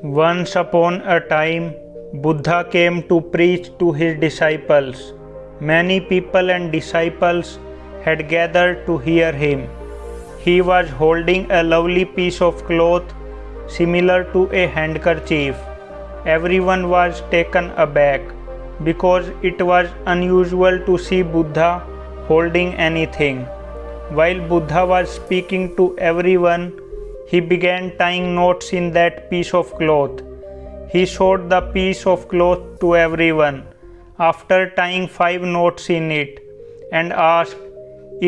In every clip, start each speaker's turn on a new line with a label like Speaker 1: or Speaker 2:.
Speaker 1: Once upon a time, Buddha came to preach to his disciples. Many people and disciples had gathered to hear him. He was holding a lovely piece of cloth similar to a handkerchief. Everyone was taken aback because it was unusual to see Buddha holding anything. While Buddha was speaking to everyone, he began tying knots in that piece of cloth. He showed the piece of cloth to everyone after tying 5 knots in it and asked,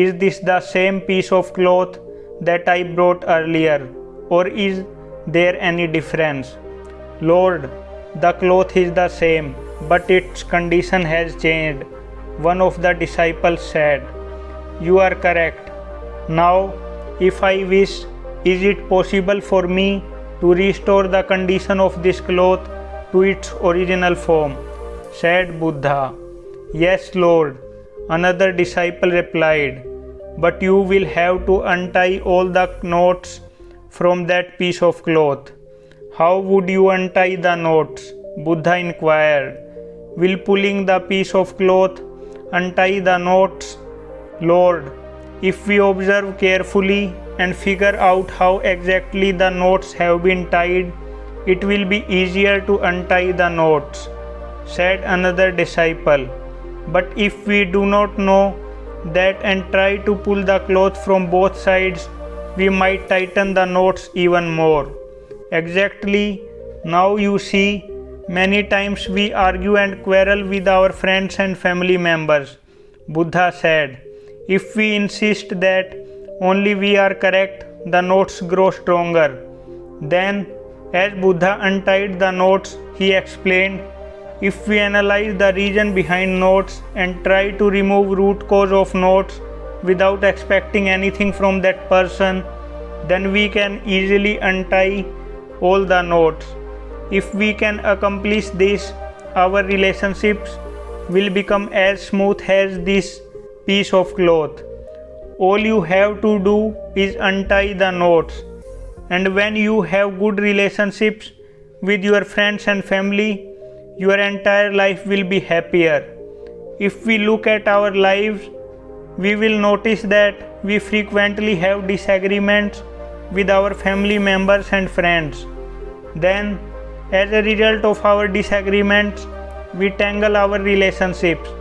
Speaker 1: "Is this the same piece of cloth that I brought earlier, or is there any difference?" "Lord, the cloth is the same, but its condition has changed," one of the disciples said. "You are correct. Now, if I wish, is it possible for me to restore the condition of this cloth to its original form?" said Buddha. "Yes, Lord," another disciple replied, "but you will have to untie all the knots from that piece of cloth." "How would you untie the knots?" Buddha inquired. "Will pulling the piece of cloth untie the knots?" "Lord, if we observe carefully and figure out how exactly the knots have been tied, it will be easier to untie the knots," said another disciple. "But if we do not know that and try to pull the cloth from both sides, we might tighten the knots even more." "Exactly. Now you see, many times we argue and quarrel with our friends and family members," Buddha said. "If we insist that only we are correct, the knots grow stronger." Then, as Buddha untied the knots, he explained, "If we analyze the reason behind knots and try to remove root cause of knots without expecting anything from that person, then we can easily untie all the knots. If we can accomplish this, our relationships will become as smooth as this piece of cloth. All you have to do is untie the knots, and when you have good relationships with your friends and family, your entire life will be happier." If we look at our lives, we will notice that we frequently have disagreements with our family members and friends. Then, as a result of our disagreements, we tangle our relationships.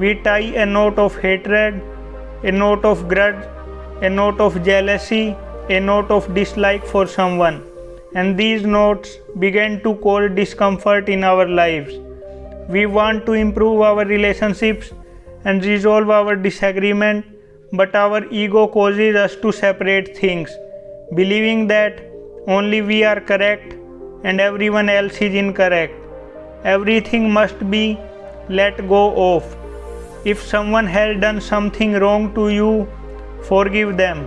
Speaker 1: We tie a knot of hatred, a knot of grudge, a knot of jealousy, a knot of dislike for someone, and these knots begin to cause discomfort in our lives. We want to improve our relationships and resolve our disagreement, but our ego causes us to separate things, believing that only we are correct and everyone else is incorrect. Everything must be let go of. If someone has done something wrong to you, forgive them.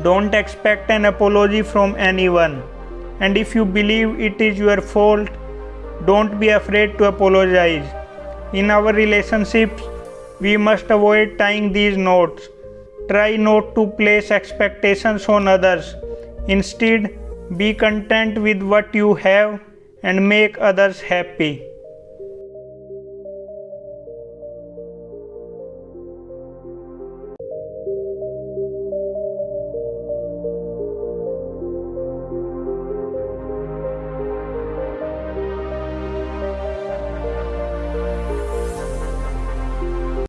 Speaker 1: Don't expect an apology from anyone. And if you believe it is your fault, don't be afraid to apologize. In our relationships, we must avoid tying these knots. Try not to place expectations on others. Instead, be content with what you have and make others happy.